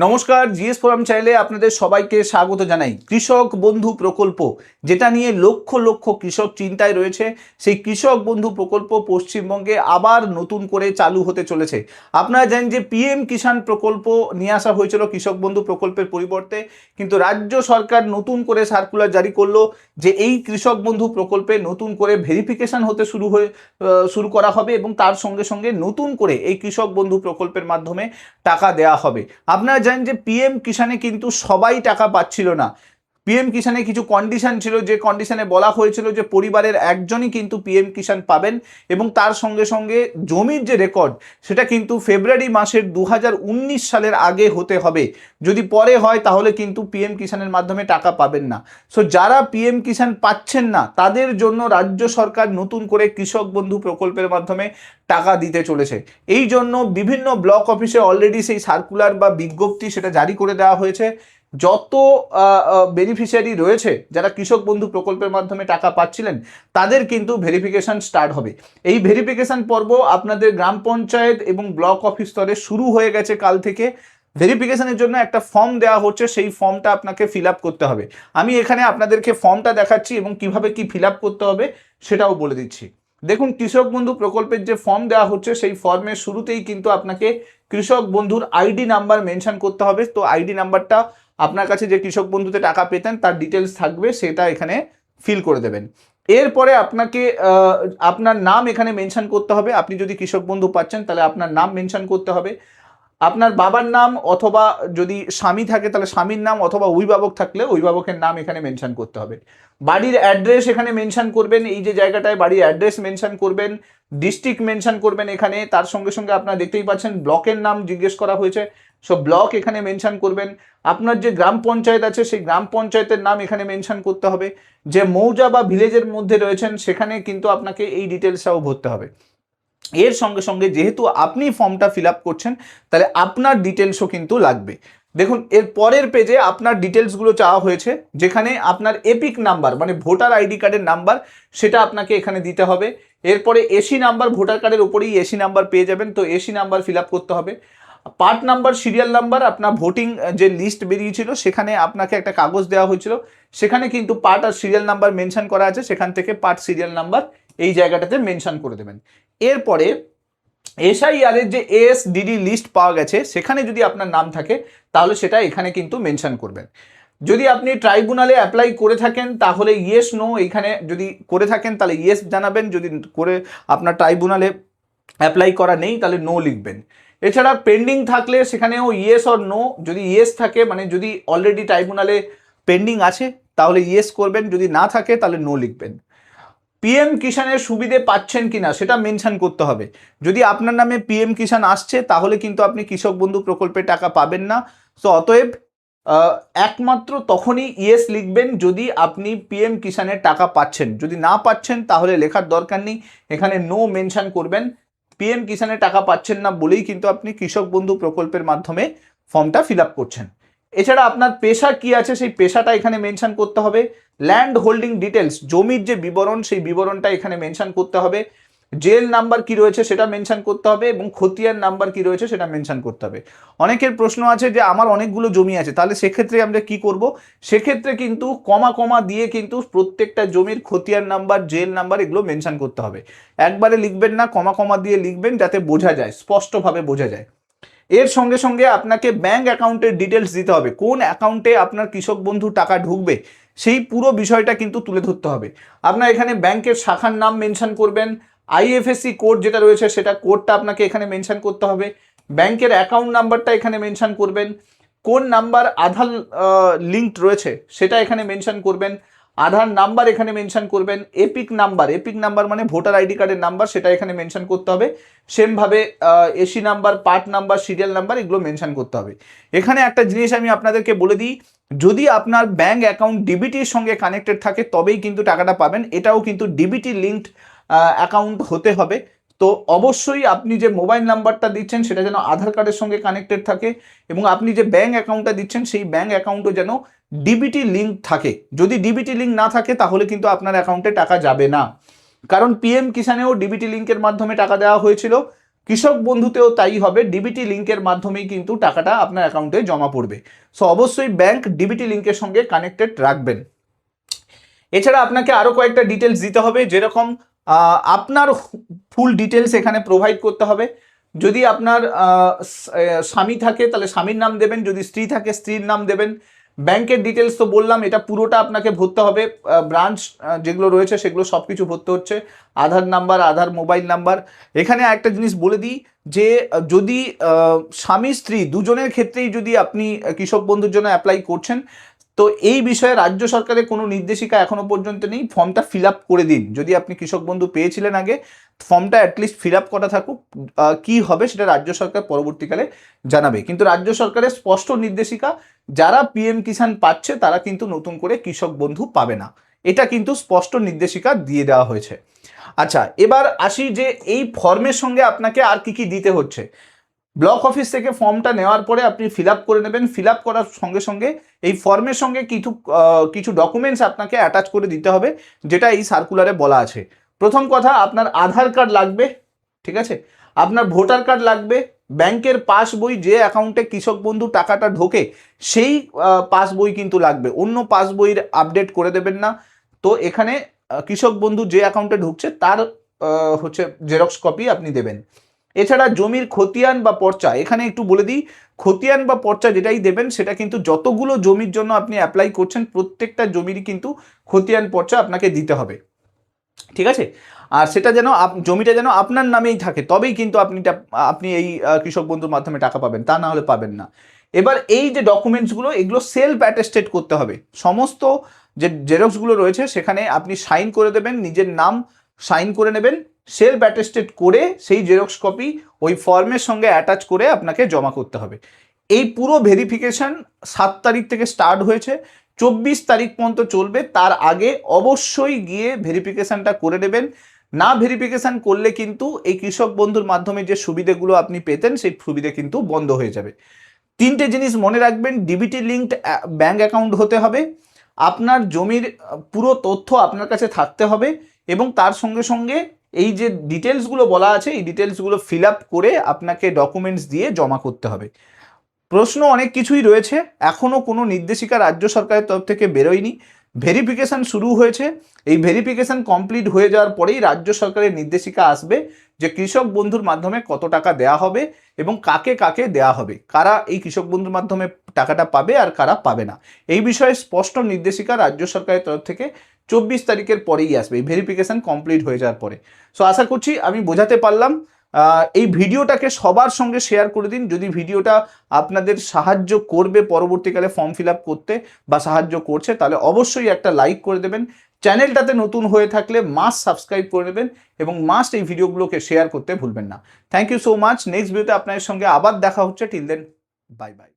নমস্কার, GS forum চ্যানেলে আপনাদের সবাইকে স্বাগত জানাই। কৃষক বন্ধু প্রকল্প, যেটা নিয়ে লক্ষ লক্ষ কৃষক চিন্তায় রয়েছে, সেই কৃষক বন্ধু প্রকল্প পশ্চিমবঙ্গে আবার নতুন করে চালু হতে চলেছে। আপনারা জানেন যে পিএম কিষাণ প্রকল্প নিয়ে আসা হয়েছিল কৃষক বন্ধু প্রকল্পের পরিবর্তে, কিন্তু রাজ্য সরকার নতুন করে সার্কুলার জারি করলো যে এই কৃষক বন্ধু প্রকল্পে নতুন করে ভেরিফিকেশন হতে শুরু করা হবে এবং তার সঙ্গে সঙ্গে নতুন করে এই কৃষক বন্ধু প্রকল্পের মাধ্যমে টাকা দেওয়া হবে। আপনারা জানেন যে পিএম কিষাণে কিন্তু সবাই টাকা পাচ্ছিল না। পিএম কিষাণে কিছু কন্ডিশন ছিল, যে কন্ডিশনে বলা হয়েছিল যে পরিবারের একজনই কিন্তু পিএম কিষাণ পাবেন এবং তার সঙ্গে সঙ্গে জমির যে রেকর্ড সেটা কিন্তু ফেব্রুয়ারি মাসের 2019 সালের আগে হতে হবে। যদি পরে হয় তাহলে কিন্তু পিএম কিষাণের মাধ্যমে টাকা পাবেন না। সো যারা পিএম কিষাণ পাচ্ছেন না তাদের জন্য রাজ্য সরকার নতুন করে কৃষক বন্ধু প্রকল্পের মাধ্যমে টাকা দিতে চলেছে। এই জন্য বিভিন্ন ব্লক অফিসে অলরেডি সেই সার্কুলার বা বিজ্ঞপ্তি সেটা জারি করে দেওয়া হয়েছে। যত বেনিফিশিয়ারি রয়েছে যারা কৃষক বন্ধু প্রকল্পের মাধ্যমে টাকা পাচ্ছিলেন তাদের কিন্তু ভেরিফিকেশন স্টার্ট হবে। এই ভেরিফিকেশন পর্ব আপনাদের গ্রাম পঞ্চায়েত এবং ব্লক অফিস স্তরে শুরু হয়ে গেছে কাল থেকে। ভেরিফিকেশনের জন্য একটা ফর্ম দেওয়া হচ্ছে, সেই ফর্মটা আপনাকে ফিল আপ করতে হবে। আমি এখানে আপনাদেরকে ফর্মটা দেখাচ্ছি এবং কিভাবে কি ফিল আপ করতে হবে সেটাও বলে দিচ্ছি। দেখুন, কৃষক বন্ধু প্রকল্পের যে ফর্ম দেওয়া হচ্ছে সেই ফর্মের শুরুতেই কিন্তু আপনাকে কৃষক বন্ধুর আইডি নাম্বার মেনশন করতে হবে। তো আইডি নাম্বারটা আপনার কাছে যে কৃষক বন্ধুতে টাকা পেতেন তার ডিটেলস থাকবে, সেটা এখানে ফিল করে দেবেন। এরপরে আপনাকে আপনার নাম এখানে মেনশন করতে হবে। আপনি যদি কৃষক বন্ধু পাচ্ছেন তাহলে আপনার নাম মেনশন করতে হবে। আপনার বাবার নাম, অথবা যদি স্বামী থাকে তাহলে স্বামীর নাম, অথবা অভিভাবক থাকলে অভিভাবকের নাম এখানে মেনশন করতে হবে। বাড়ির অ্যাড্রেস এখানে মেনশন করবেন, এই যে জায়গাটায় বাড়ির অ্যাড্রেস মেনশন করবেন। ডিস্ট্রিক্ট মেনশন করবেন এখানে। তার সঙ্গে সঙ্গে আপনারা দেখতেই পাচ্ছেন ব্লকের নাম জিজ্ঞেস করা হয়েছে, সো ব্লক এখানে মেনশন করবেন। আপনার যে গ্রাম পঞ্চায়েত আছে সেই গ্রাম পঞ্চায়েতের নাম এখানে মেনশন করতে হবে। যে মৌজা বা ভিলেজের মধ্যে রয়েছেন সেখানে কিন্তু আপনাকে এই ডিটেলসটাও ভরতে হবে। এর সঙ্গে সঙ্গে যেহেতু আপনি ফর্মটা ফিল আপ করছেন তাহলে আপনার ডিটেলসও কিন্তু লাগবে। দেখুন, এর পরের পেজে আপনার ডিটেলসগুলো চাওয়া হয়েছে, যেখানে আপনার এপিক নাম্বার মানে ভোটার আইডি কার্ডের নাম্বার সেটা আপনাকে এখানে দিতে হবে। এরপরে এসি নাম্বার, ভোটার কার্ডের ওপরেই এসি নাম্বার পেয়ে যাবেন, তো এসি নাম্বার ফিল আপ করতে হবে। পার্ট নাম্বার, সিরিয়াল নাম্বার, আপনার ভোটিং যে লিস্ট বেরিয়েছিল সেখানে আপনাকে একটা কাগজ দেওয়া হয়েছিল, সেখানে কিন্তু পার্ট আর সিরিয়াল নাম্বার মেনশন করা আছে, সেখান থেকে পার্ট সিরিয়াল নাম্বার এই জায়গাটাতে মেনশন করে দেবেন। এরপরে এসআইআর এর যে এএসডিডি লিস্ট পাওয়া গেছে সেখানে যদি আপনার নাম থাকে তাহলে সেটা এখানে কিন্তু মেনশন করবেন। যদি আপনি ট্রাইব্যুনালে অ্যাপ্লাই করে থাকেন তাহলে ইয়েস নো, এখানে যদি করে থাকেন তাহলে ইয়েস জানাবেন, যদি করে আপনার ট্রাইব্যুনালে অ্যাপ্লাই করা নেই তাহলে নো লিখবেন। এছাড়া পেন্ডিং থাকলে সেখানেও ইয়েস অর নো, যদি ইয়েস থাকে মানে যদি অলরেডি ট্রাইব্যুনালে পেন্ডিং আছে তাহলে ইয়েস করবেন, যদি না থাকে তাহলে নো লিখবেন। পিএম কিষাণের সুবিধে পাচ্ছেন কিনা সেটা মেনশন করতে হবে। যদি আপনার নামে পিএম কিষাণ আসছে তাহলে কিন্তু আপনি কৃষক বন্ধু প্রকল্পের টাকা পাবেন না। সো অতএব একমাত্র তখনই ইয়েস লিখবেন যদি আপনি পিএম কিষাণের টাকা পাচ্ছেন। যদি না পাচ্ছেন তাহলে লেখার দরকার নেই, এখানে নো মেনশন করবেন। পিএম কিষাণের টাকা পাচ্ছেন না বলেই কিন্তু আপনি কৃষক বন্ধু প্রকল্পের মাধ্যমে ফর্মটা ফিল আপ করছেন। এছাড়া আপনার পেশা কি আছে সেই পেশাটা এখানে মেনশন করতে হবে। ল্যান্ড হোল্ডিং ডিটেলস, জমির যে বিবরণ সেই বিবরণটা এখানে মেনশন করতে হবে। জেল নাম্বার কি রয়েছে সেটা মেনশন করতে হবে এবং খতিয়ান নাম্বার কি রয়েছে সেটা মেনশন করতে হবে। অনেকের প্রশ্ন আছে যে আমার অনেকগুলো জমি আছে, তাহলে সেক্ষেত্রে আমরা কি করব? সেক্ষেত্রে কিন্তু কমা কমা দিয়ে কিন্তু প্রত্যেকটা জমির খতিয়ান নাম্বার, জেল নাম্বার এগুলো মেনশন করতে হবে। একবারে লিখবেন না, কমা কমা দিয়ে লিখবেন যাতে বোঝা যায়, স্পষ্টভাবে বোঝা যায়। এর সঙ্গে সঙ্গে আপনাকে ব্যাংক অ্যাকাউন্টের ডিটেলস দিতে হবে, কোন অ্যাকাউন্টে আপনার কৃষক বন্ধু টাকা ঢুকবে সেই পুরো বিষয়টা কিন্তু তুলে ধরতে হবে। আপনার এখানে ব্যাংকের শাখার নাম মেনশন করবেন, আইএফএসসি কোড যেটা রয়েছে সেটা কোডটা আপনাকে এখানে মেনশন করতে হবে, ব্যাংকের অ্যাকাউন্ট নাম্বারটা এখানে মেনশন করবেন, কোন নাম্বার আধার লিঙ্কড রয়েছে সেটা এখানে মেনশন করবেন, আধার নাম্বার এখানে মেনশন করবেন, এপিক নাম্বার, এপিক নাম্বার মানে ভোটার আইডি কার্ডের নাম্বার, সেটা এখানে মেনশন করতে হবে। সেমভাবে AC number, part number, serial number এগুলো মেনশন করতে হবে। এখানে একটা জিনিস আমি আপনাদেরকে বলে দিই, যদি আপনার ব্যাংক অ্যাকাউন্ট ডিবিটির সঙ্গে কানেক্টেড থাকে তবেই কিন্তু টাকাটা পাবেন। এটাও কিন্তু ডিবিটি লিঙ্কড অ্যাকাউন্ট হতে হবে। তো অবশ্যই আপনি যে মোবাইল নাম্বারটা দিচ্ছেন সেটা যেন আধার কার্ডের সঙ্গে কানেক্টেড থাকে এবং আপনি যে ব্যাংক অ্যাকাউন্টটা দিচ্ছেন সেই ব্যাংক অ্যাকাউন্টও যেন ডিবিটি লিঙ্ক থাকে। যদি ডিবিটি লিঙ্ক না থাকে তাহলে কিন্তু আপনার অ্যাকাউন্টে টাকা যাবে না, কারণ পিএম কিষাণেও ডিবিটি লিঙ্কের মাধ্যমে টাকা দেওয়া হয়েছিল, কৃষক বন্ধুতেও তাই হবে, ডিবিটি লিঙ্কের মাধ্যমেই কিন্তু টাকাটা আপনার অ্যাকাউন্টে জমা পড়বে। সো অবশ্যই ব্যাংক ডিবিটি লিঙ্কের সঙ্গে কানেক্টেড রাখবেন। এছাড়া আপনাকে আরও কয়েকটা ডিটেলস দিতে হবে, যেরকম আপনার ফুল ডিটেলস এখানে প্রোভাইড করতে হবে। যদি আপনার স্বামী থাকে তাহলে স্বামীর নাম দেবেন, যদি স্ত্রী থাকে স্ত্রীর নাম দেবেন। ব্যাংকের ডিটেলস তো বললাম, এটা পুরোটা আপনাকে ভরতে হবে, ব্রাঞ্চ যেগুলো রয়েছে সেগুলো সব কিছু ভরতে হচ্ছে, আধার নাম্বার, আধার মোবাইল নাম্বার। এখানে একটা জিনিস বলে দিই যে যদি স্বামী স্ত্রী দুজনের ক্ষেত্রেই যদি আপনি কৃষক বন্ধুর জন্য অ্যাপ্লাই করছেন, তো এই বিষয়ে রাজ্য সরকারের কোনো নির্দেশিকা এখনো পর্যন্ত নেই। ফর্মটা ফিল আপ করে দিন, যদি আপনি কৃষক বন্ধু পেয়েছিলেন আগে, ফর্মটা অ্যাটলিস্ট ফিল আপ করা থাকুক। কি হবে সেটা রাজ্য সরকার পরবর্তীকালে জানাবে, কিন্তু রাজ্য সরকারের স্পষ্ট নির্দেশিকা, যারা পিএম কিষাণ পাচ্ছে তারা কিন্তু নতুন করে কৃষক বন্ধু পাবে না, এটা কিন্তু স্পষ্ট নির্দেশিকা দিয়ে দেওয়া হয়েছে। আচ্ছা, এবার আসি যে এই ফর্মের সঙ্গে আপনাকে আর কি কি দিতে হচ্ছে। ব্লক অফিস থেকে ফর্মটা নেওয়ার পরে আপনি ফিল আপ করে নেবেন। ফিল আপ করার সঙ্গে সঙ্গে এই ফর্মের সঙ্গে কিছু ডকুমেন্টস আপনাকে অ্যাটাচ করে দিতে হবে, যেটা এই সার্কুলারে বলা আছে। প্রথম কথা, আপনার আধার কার্ড লাগবে, ঠিক আছে, আপনার ভোটার কার্ড লাগবে, ব্যাংকের পাস বই, যে অ্যাকাউন্টে কৃষক বন্ধু টাকাটা ঢোকে সেই পাস বই কিন্তু লাগবে, অন্য পাস বইয়ের আপডেট করে দেবেন না। তো এখানে কৃষক বন্ধু যে অ্যাকাউন্টে ঢুকছে তার হচ্ছে জেরক্স কপি আপনি দেবেন। এছাড়া জমির খতিয়ান বা পর্চা, এখানে একটু বলে দিই, খতিয়ান বা পর্চা যেটাই দেবেন সেটা কিন্তু যতগুলো জমির জন্য আপনি অ্যাপ্লাই করছেন প্রত্যেকটা জমিরই কিন্তু খতিয়ান পর্চা আপনাকে দিতে হবে, ঠিক আছে। আর সেটা যেন জমিটা যেন আপনার নামেই থাকে, তবেই কিন্তু আপনি এই কৃষক বন্ধুর মাধ্যমে টাকা পাবেন, তা না হলে পাবেন না। এবার এই যে ডকুমেন্টসগুলো, এগুলো সেলফ অ্যাটেস্টেড করতে হবে। সমস্ত যে জেরক্সগুলো রয়েছে সেখানে আপনি সাইন করে দেবেন, নিজের নাম সাইন করে নেবেন, সেলফ অ্যাটেস্টেড করে সেই জেরক্স কপি ওই ফর্মের সঙ্গে অ্যাটাচ করে আপনাকে জমা করতে হবে। এই পুরো ভেরিফিকেশন 7 তারিখ থেকে স্টার্ট হয়েছে, 24 তারিখ পর্যন্ত চলবে। তার আগে অবশ্যই গিয়ে ভেরিফিকেশনটা করে নেবেন। না ভেরিফিকেশন করলে কিন্তু এই কৃষক বন্ধুর মাধ্যমে যে সুবিধাগুলো আপনি পেতেন সেই সুবিধা কিন্তু বন্ধ হয়ে যাবে। 3টে জিনিস মনে রাখবেন, ডিবিটি লিঙ্কড ব্যাঙ্ক অ্যাকাউন্ট হতে হবে, আপনার জমির পুরো তথ্য আপনার কাছে থাকতে হবে, এবং তার সঙ্গে সঙ্গে এই যে ডিটেলসগুলো বলা আছে এই ডিটেলসগুলো ফিল আপ করে আপনাকে ডকুমেন্টস দিয়ে জমা করতে হবে। প্রশ্ন অনেক কিছুই রয়েছে, এখনও কোনো নির্দেশিকা রাজ্য সরকারের তরফ থেকে বেরোয়নি। ভেরিফিকেশান শুরু হয়েছে, এই ভেরিফিকেশান কমপ্লিট হয়ে যাওয়ার পরেই রাজ্য সরকারের নির্দেশিকা আসবে যে কৃষক বন্ধুর মাধ্যমে কত টাকা দেয়া হবে এবং কাকে কাকে দেয়া হবে, কারা এই কৃষক বন্ধুর মাধ্যমে টাকাটা পাবে আর কারা পাবে না। এই বিষয়ে স্পষ্ট নির্দেশিকা রাজ্য সরকারের তরফ থেকে 24 তারিখের পরেই আসবে, এই ভেরিফিকেশান কমপ্লিট হয়ে যাওয়ার পরে। সো আশা করছি আমি বোঝাতে পারলাম। এই ভিডিওটাকে সবার সঙ্গে শেয়ার করে দিন, যদি ভিডিওটা আপনাদের সাহায্য করবে পরবর্তীকালে ফর্ম ফিল আপ করতে বা সাহায্য করছে, তাহলে অবশ্যই একটা লাইক করে দেবেন। চ্যানেলটাতে নতুন হয়ে থাকলে মাস্ট সাবস্ক্রাইব করে নেবেন এবং মাস্ট এই ভিডিওগুলোকে শেয়ার করতে ভুলবেন না। Thank you so much. Next ভিডিওতে আপনাদের সঙ্গে আবার দেখা হচ্ছে। Till then, bye by.